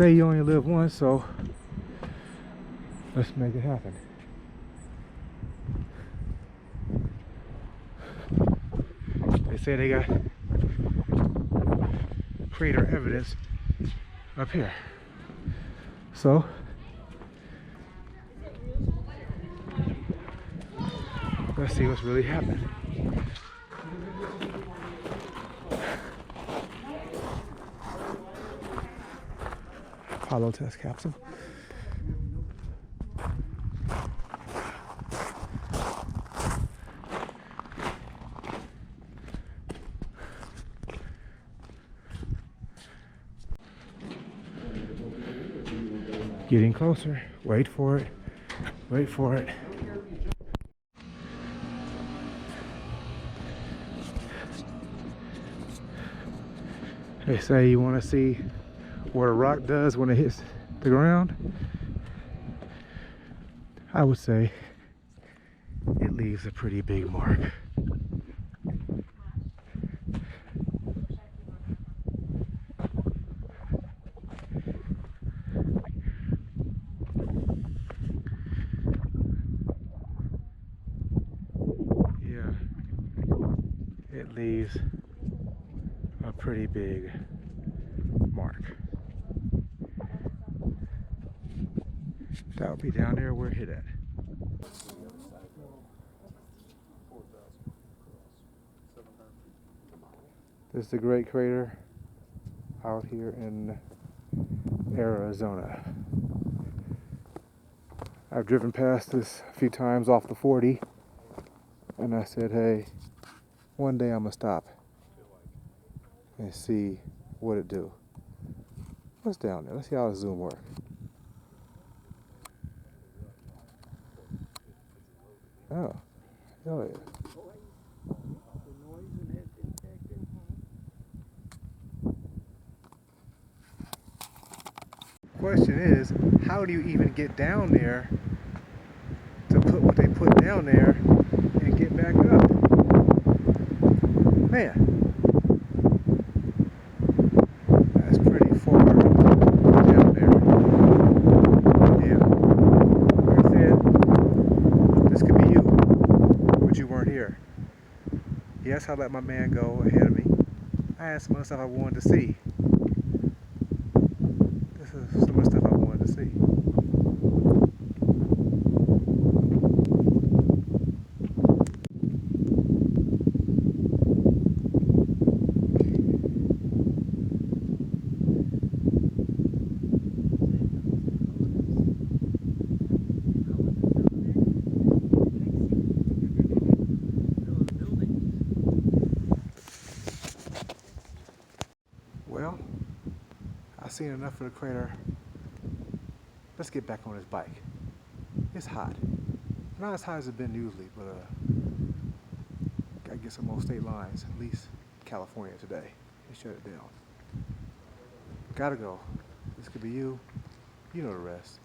say you only live once, so let's make it happen. They say they got crater evidence up here. So let's see what's really happening. Apollo test capsule. Getting closer. Wait for it. Wait for it. They say you want to see what a rock does when it hits the ground. I would say it leaves a pretty big mark. Yeah, it leaves a pretty big mark. That would be down there where it hit at. This is the Great Crater out here in Arizona. I've driven past this a few times off the 40, and I said, hey, one day I'm gonna stop and see what it do. What's down there? Let's see how the zoom works. Oh, hell yeah. Question is, how do you even get down there to put what they put down there and get back up? Man, that's pretty far down there. Yeah. Like I said, this could be you, but you weren't here. Yes, I let my man go ahead of me. I had some other stuff I wanted to see. This is some of the stuff I wanted to see. Well, I've seen enough of the crater. Let's get back on this bike. It's hot. Not as hot as it's been usually, but gotta get some more state lines, at least California today. They shut it down. Gotta go. This could be you. You know the rest.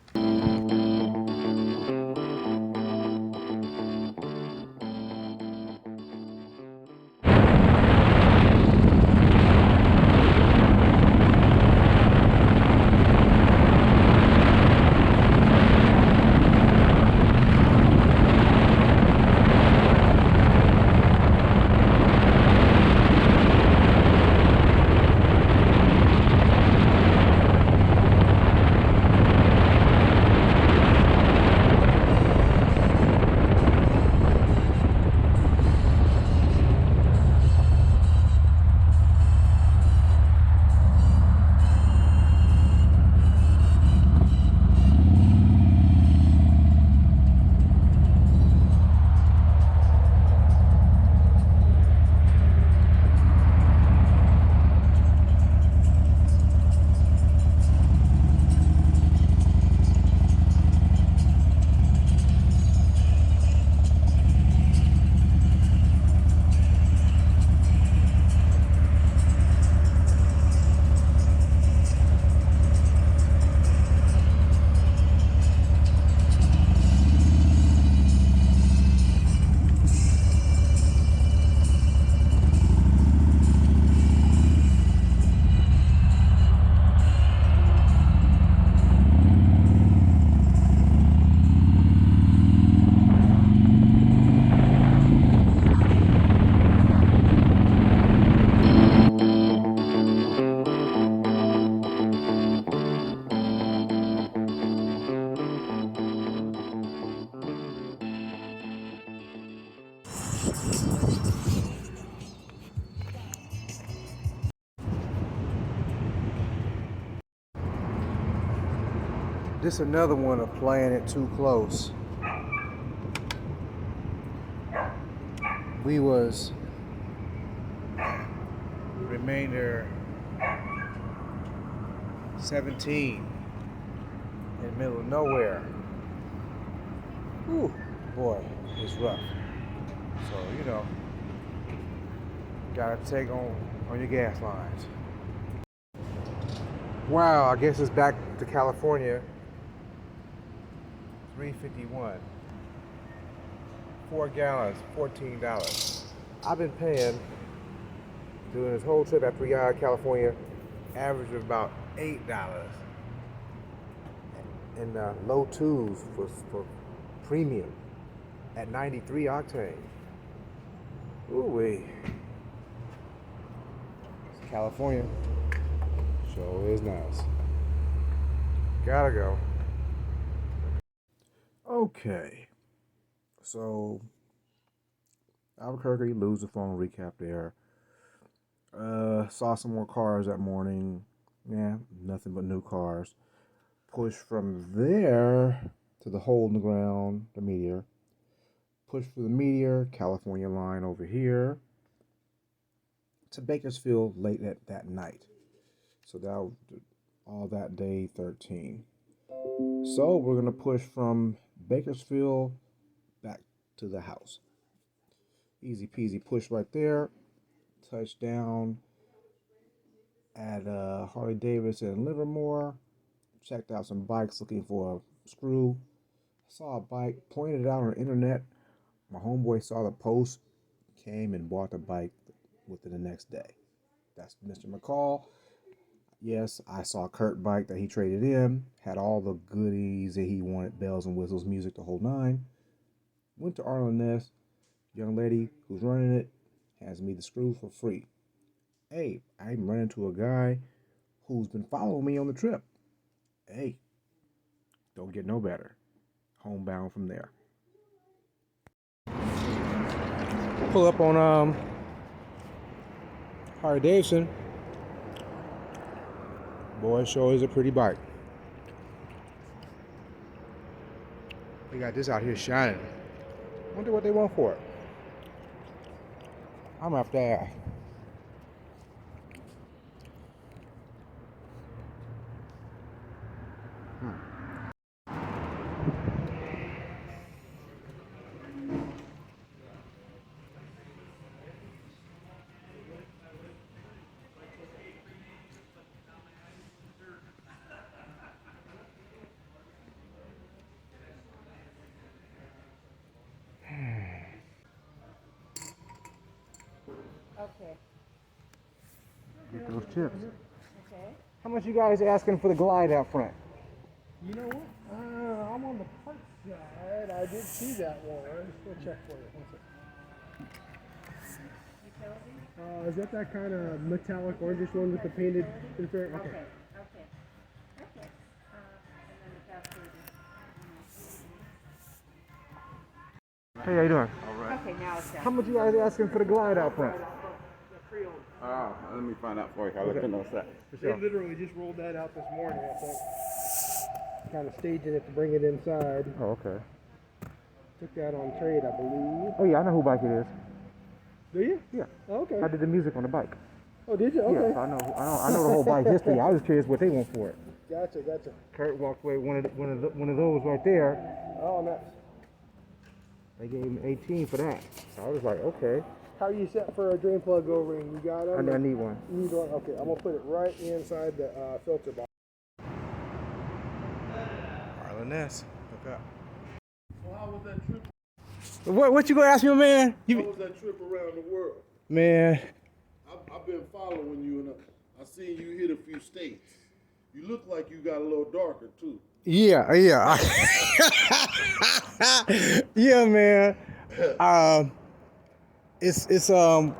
This another one of playing it too close. We was remainder 17 in the middle of nowhere. Whew, boy, it's rough. So, you know, gotta take on your gas lines. Wow, I guess it's back to California. 351. 4 gallons, $14. I've been paying during this whole trip after we got out of California, average of about $8 in low twos for premium at 93 octane. Ooh-wee. California sure is nice. Gotta go. Okay, so Albuquerque, lose the phone recap there. Saw some more cars that morning. Yeah, nothing but new cars. Push from there to the hole in the ground, the Meteor. Push for the Meteor, California line over here to Bakersfield late that night. So that was all that day 13. So we're gonna push from Bakersfield back to the house. Easy peasy push right there. Touchdown at Harley Davidson in Livermore. Checked out some bikes looking for a screw. Saw a bike, pointed it out on the internet. My homeboy saw the post, came and bought the bike within the next day. That's Mr. McCall. Yes, I saw Kurt bike that he traded in. Had all the goodies that he wanted, bells and whistles, music, the whole nine. Went to Arlen Ness. Young lady who's running it hands me the screw for free. Hey, I'm running into a guy who's been following me on the trip. Hey, don't get no better. Homebound from there. Pull up on Harley Davidson. Boy, sure is a pretty bike. They got this out here shining. Wonder what they want for it. I'm gonna have to ask. Okay. Get those chips. Okay. How much you guys asking for the Glide out front? You know what? I'm on the park side. I did see that one. Let's go check for you. One second. Is that kind of metallic orangish one with the painted interior? Okay. Okay. And then the cascade. Hey, how you doing? All right. Okay, now it's How down. much you guys asking for the Glide out front? Let me find out for you. I'll let you know what's that. They literally just rolled that out this morning, I think. Kind of staging it to bring it inside. Oh, okay. Took that on trade, I believe. Oh yeah, I know who bike it is. Do you? Yeah. Oh, okay. I did the music on the bike. Oh, did you? Okay. Yeah, so I know the whole bike history. I was curious what they want for it. Gotcha. Kurt walked away one of those right there. Oh, nice. They gave him 18 for that. So I was like, okay. How are you set for a drain plug O-ring? You got it? I need one. You need one? Okay, I'm going to put it right inside the filter box. Arlen Ness. Hook up. So how was that trip? What you gonna ask me, man? How was that trip around the world? Man. I've been following you, and I seen you hit a few states. You look like you got a little darker too. Yeah. Yeah, man. It's a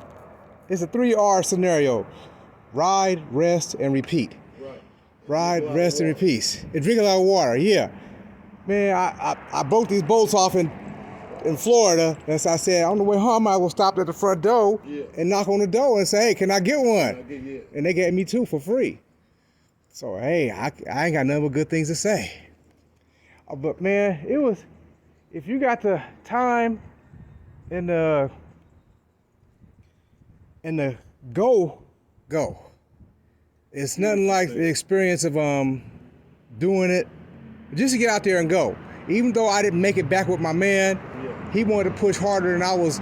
3R scenario: ride, rest, and repeat. Right. Ride, rest, and repeat. And drink a lot of water. Yeah, man. I broke these bolts off in in Florida. And so I said, on the way home, I will stop at the front door and knock on the door and say, hey, can I get one? And they gave me 2 for free. So, hey, I ain't got nothing but good things to say. But, man, it was, if you got the time and the go. It's nothing like the experience of doing it just to get out there and go. Even though I didn't make it back with my man, he wanted to push harder than I was.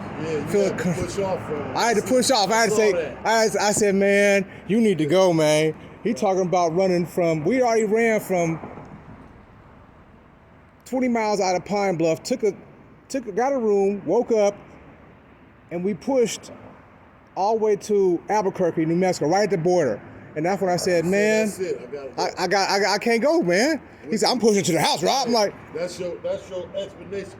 Feeling push off. I had to push off. I had to say, I said, man, you need to go, man. He talking about running from. We already ran from 20 miles out of Pine Bluff. Got a room, woke up, and we pushed all the way to Albuquerque, New Mexico, right at the border. And that's when I said, man, I can't go, man. He said, I'm pushing to the house, Rob. I'm like, that's your explanation.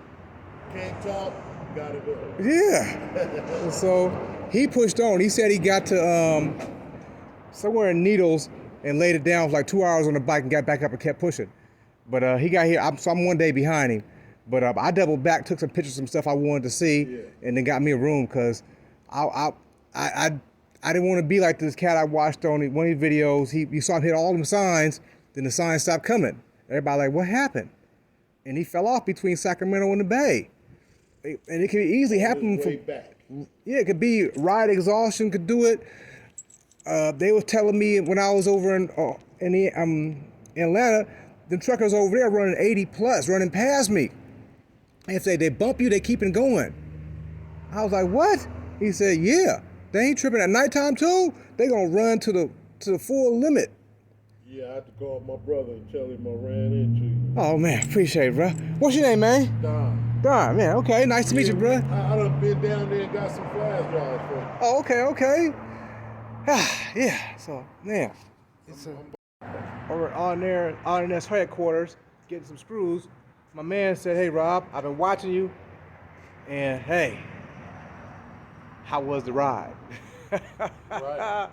Can't talk, gotta go. Yeah. So he pushed on. He said he got to somewhere in Needles and laid it down for like 2 hours on the bike and got back up and kept pushing. But he got here. So I'm 1 day behind him. But I doubled back, took some pictures, some stuff I wanted to see, and then got me a room because I didn't want to be like this cat I watched on one of his videos. You saw him hit all them signs, then the signs stopped coming. Everybody like, what happened? And he fell off between Sacramento and the Bay. And it could easily happen. Yeah, it could be ride exhaustion could do it. They were telling me when I was over in Atlanta, them truckers over there running 80 plus, running past me. And if they bump you, they keep it going. I was like, what? He said, yeah. They ain't tripping at nighttime too. They gonna run to the full limit. Yeah, I had to call my brother and tell him I ran into you. Oh man, appreciate it, bro. What's your name, man? Don, man. Okay, nice to meet you, bro. I done been down there and got some flash drives for you. Oh, okay. Yeah. So, man, it's over on this headquarters, getting some screws. My man said, "Hey, Rob, I've been watching you, and hey, how was the ride?" Right.